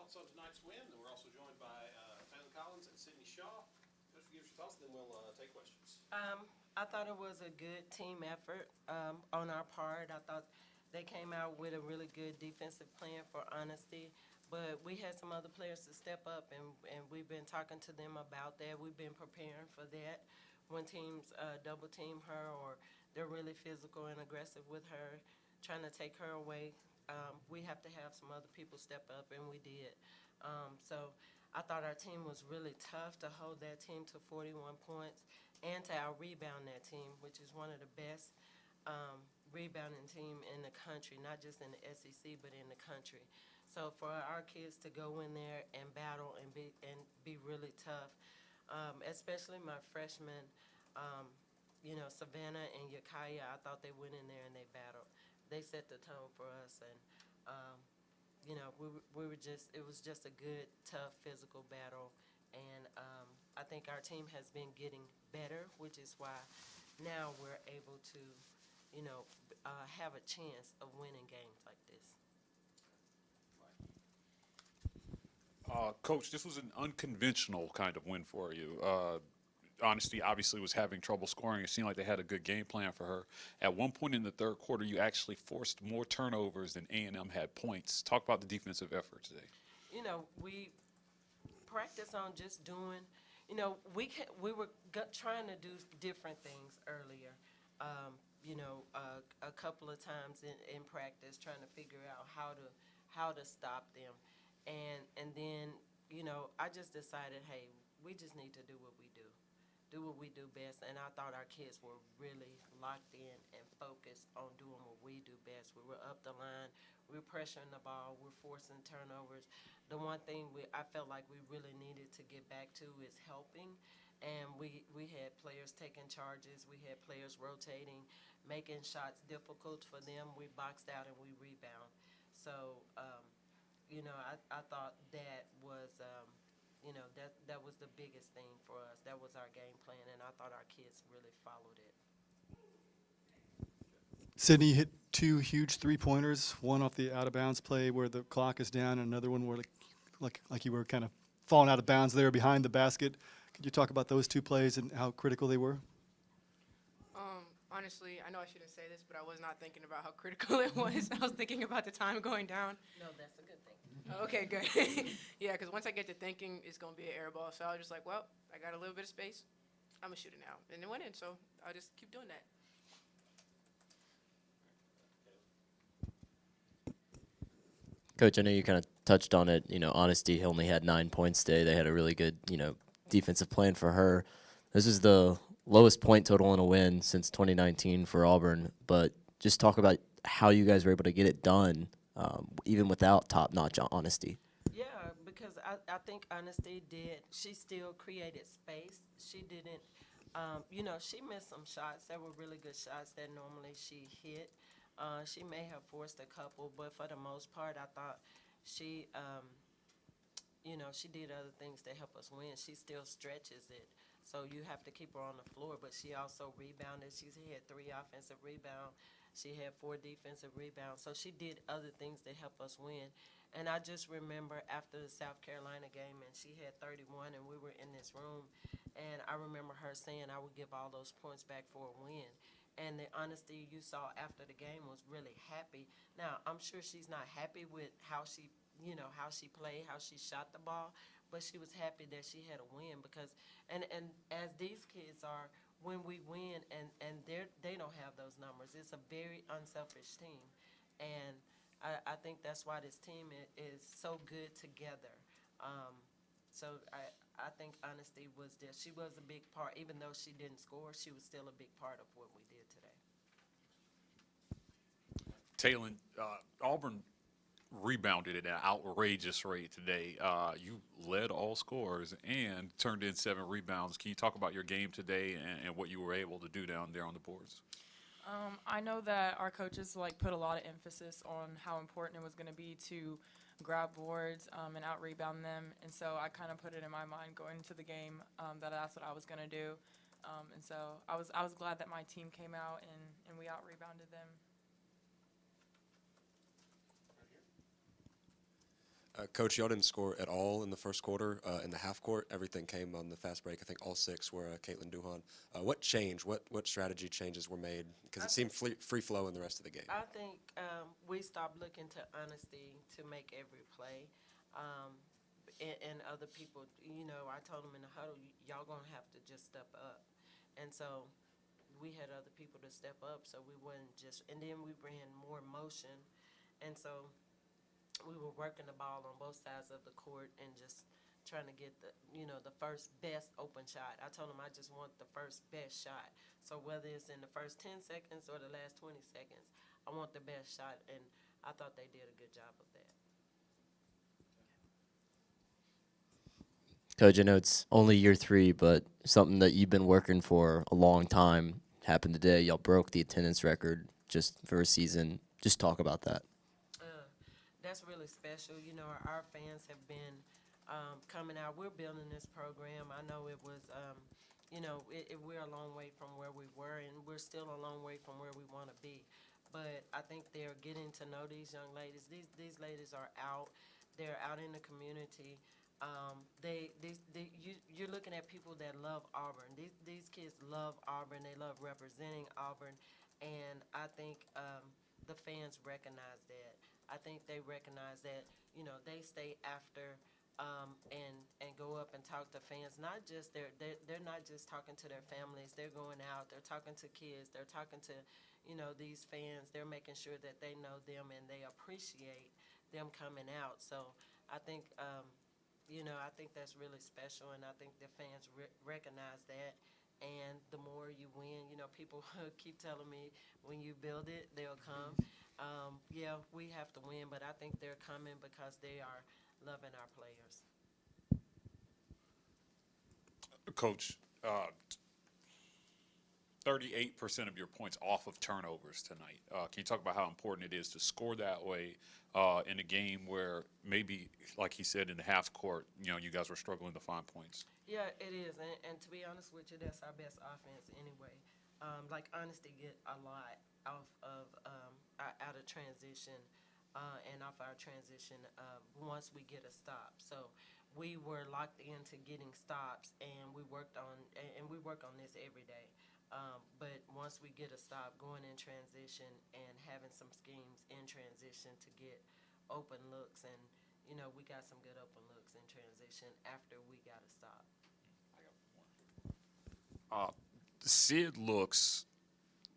thoughts on tonight's win. And we're also joined by Taylen Collins and Sydney Shaw. Coach, give us your thoughts, then we'll take questions. I thought it was a good team effort on our part. I thought they came out with a really good defensive plan for honesty. But we had some other players to step up, and we've been talking to them about that. We've been preparing for that. When teams double team her or they're really physical and aggressive with her, trying to take her away, we have to have some other people step up, and we did. So I thought our team was really tough to hold that team to 41 points and to out-rebound that team, which is one of the best rebounding team in the country, not just in the SEC, but in the country. So for our kids to go in there and battle and be really tough, especially my freshmen, Savannah and Yakaya, I thought they went in there and they battled. They set the tone for us, and we were just it was just a good, tough, physical battle, and I think our team has been getting better, which is why now we're able to, have a chance of winning games like this. Coach, this was an unconventional kind of win for you. Honesty obviously was having trouble scoring. It seemed like they had a good game plan for her. At one point in the third quarter, you actually forced more turnovers than A&M had points. Talk about the defensive effort today. We practice on just doing. We were trying to do different things earlier. A couple of times in practice, trying to figure out how to stop them, and then I just decided, hey, we just need to do what we do best. And I thought our kids were really locked in and focused on doing what we do best. We were up the line, we were pressuring the ball, we're forcing turnovers. The one thing I felt like we really needed to get back to is helping. And we had players taking charges, we had players rotating, making shots difficult for them. We boxed out and we rebound. So, I thought that was that was the biggest thing for us. That was our game plan, and I thought our kids really followed it. Sydney hit two huge three-pointers, one off the out-of-bounds play where the clock is down, and another one where like you were kind of falling out of bounds there behind the basket. Could you talk about those two plays and how critical they were? Honestly, I know I shouldn't say this, but I was not thinking about how critical it was. I was thinking about the time going down. No, that's a good thing. Okay, good. Yeah, because once I get to thinking, it's going to be an air ball. So I was just like, well, I got a little bit of space. I'm going to shoot it now. And it went in, so I'll just keep doing that. Coach, I know you kind of touched on it. Honesty only had 9 points today. They had a really good, defensive plan for her. This is the lowest point total in a win since 2019 for Auburn. But just talk about how you guys were able to get it done, even without top-notch honesty. Yeah, because I think Honesty she still created space. She didn't, she missed some shots that were really good shots that normally she hit. She may have forced a couple, but for the most part, I thought she, she did other things to help us win. She still stretches it. So you have to keep her on the floor, but she also rebounded. She had 3 offensive rebounds. She had 4 defensive rebounds. So she did other things to help us win. And I just remember after the South Carolina game, and she had 31, and we were in this room, and I remember her saying I would give all those points back for a win. And the honesty you saw after the game was really happy. Now, I'm sure she's not happy with how she played, how she shot the ball, but she was happy that she had a win because, and as these kids are, when we win and they don't have those numbers, it's a very unselfish team, and I think that's why this team is so good together. So I think honesty was there. She was a big part, even though she didn't score. She was still a big part of what we did today. Taylen, Auburn rebounded at an outrageous rate today. You led all scorers and turned in 7 rebounds. Can you talk about your game today and what you were able to do down there on the boards? I know that our coaches put a lot of emphasis on how important it was going to be to grab boards and out rebound them, and so I kind of put it in my mind going into the game that that's what I was going to do, and so I was glad that my team came out and we out rebounded them. Coach, y'all didn't score at all in the first quarter. In the half court, everything came on the fast break. I think all 6 were Caitlin Duhan. What changed? What strategy changes were made? Because it seemed free flow in the rest of the game. I think we stopped looking to honesty to make every play. And other people, I told them in the huddle, y'all gonna have to just step up. And so we had other people to step up, so we wouldn't just, and then we ran more motion. And so we were working the ball on both sides of the court and just trying to get the first best open shot. I told them I just want the first best shot. So whether it's in the first 10 seconds or the last 20 seconds, I want the best shot, and I thought they did a good job of that. Coach, I know it's only year 3, but something that you've been working for a long time happened today. Y'all broke the attendance record just for a season. Just talk about that. That's really special. Our fans have been coming out. We're building this program. I know it was, we're a long way from where we were, and we're still a long way from where we want to be. But I think they're getting to know these young ladies. These ladies are out. They're out in the community. You're looking at people that love Auburn. These kids love Auburn. They love representing Auburn, and I think the fans recognize that. I think they recognize that they stay after and go up and talk to fans. Not just they're not just talking to their families. They're going out. They're talking to kids. They're talking to these fans. They're making sure that they know them and they appreciate them coming out. So I think. I think that's really special, and I think the fans recognize that. And the more you win, people keep telling me, when you build it, they'll come. Yeah, we have to win, but I think they're coming because they are loving our players. Coach, 38% of your points off of turnovers tonight. Can you talk about how important it is to score that way in a game where maybe, like he said, in the half court, you guys were struggling to find points? Yeah, it is, and to be honest with you, that's our best offense anyway. Honesty get a lot off of out of transition and off our transition once we get a stop. So we were locked into getting stops, and we work on this every day. But once we get a stop, going in transition and having some schemes in transition to get open looks, and we got some good open looks in transition after we got a stop. Sid looks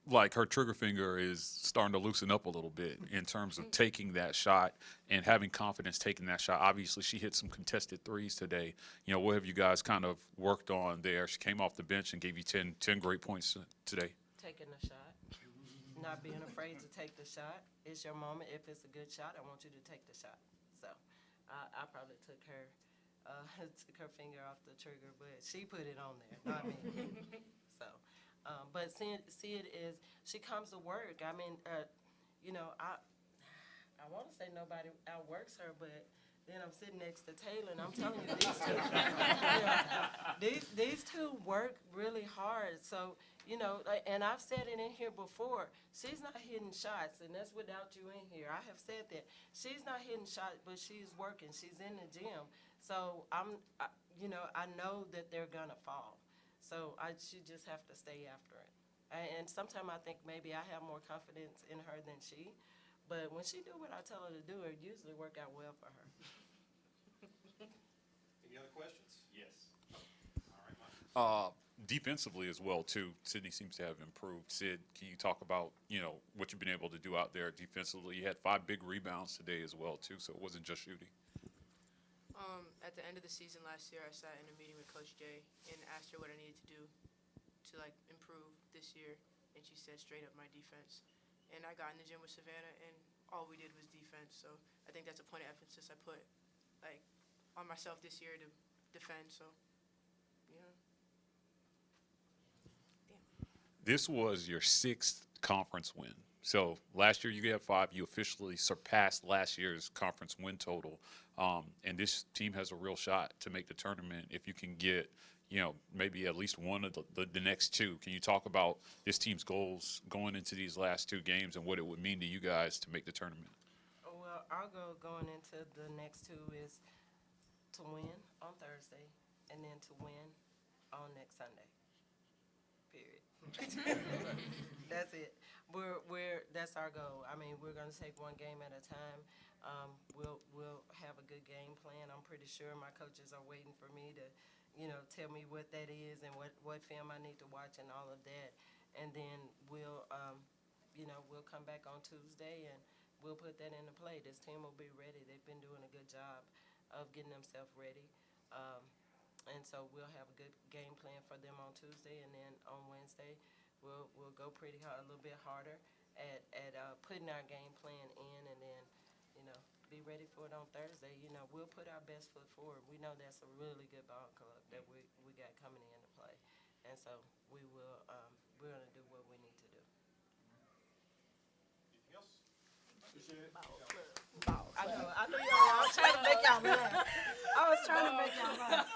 like her trigger finger is starting to loosen up a little bit in terms of taking that shot and having confidence taking that shot. Obviously, she hit some contested threes today. What have you guys kind of worked on there? She came off the bench and gave you 10 great points today. Taking the shot, not being afraid to take the shot. It's your moment. If it's a good shot, I want you to take the shot. So I probably took her finger off the trigger, but she put it on there, not me. So. But Sid is, she comes to work. I mean, I want to say nobody outworks her, but then I'm sitting next to Taylen. I'm telling you, these two work really hard. So, and I've said it in here before, she's not hitting shots, and that's without you in here. I have said that. She's not hitting shots, but she's working. She's in the gym. So I know that they're going to fall. So she just have to stay after it. And sometimes I think maybe I have more confidence in her than she. But when she do what I tell her to do, it usually work out well for her. Any other questions? Yes. All right, defensively as well, too, Sydney seems to have improved. Sid, can you talk about, what you've been able to do out there defensively? You had 5 big rebounds today as well, too, so it wasn't just shooting. At the end of the season last year, I sat in a meeting with Coach Jay and asked her what I needed to do to improve this year, and she said straight up my defense. And I got in the gym with Savannah, and all we did was defense. So I think that's a point of emphasis I put on myself this year to defend. So yeah. This was your 6th conference win. So last year you had 5. You officially surpassed last year's conference win total. And this team has a real shot to make the tournament if you can get, maybe at least one of the next 2. Can you talk about this team's goals going into these last 2 games and what it would mean to you guys to make the tournament? Well, our goal going into the next two is to win on Thursday and then to win on next Sunday. Period. That's it. That's our goal. I mean, we're gonna take one game at a time. We'll have a good game plan. I'm pretty sure my coaches are waiting for me to, tell me what that is and what film I need to watch and all of that. And then we'll come back on Tuesday and we'll put that into play. This team will be ready. They've been doing a good job of getting themselves ready. And so we'll have a good game plan for them on Tuesday, and then on Wednesday, we'll go pretty hard, a little bit harder at putting our game plan in, and then, be ready for it on Thursday. We'll put our best foot forward. We know that's a really good ball club that we got coming in to play, and so we're gonna do what we need to do. Anything else? I know y'all. I was trying to make y'all laugh. I was trying to make y'all laugh.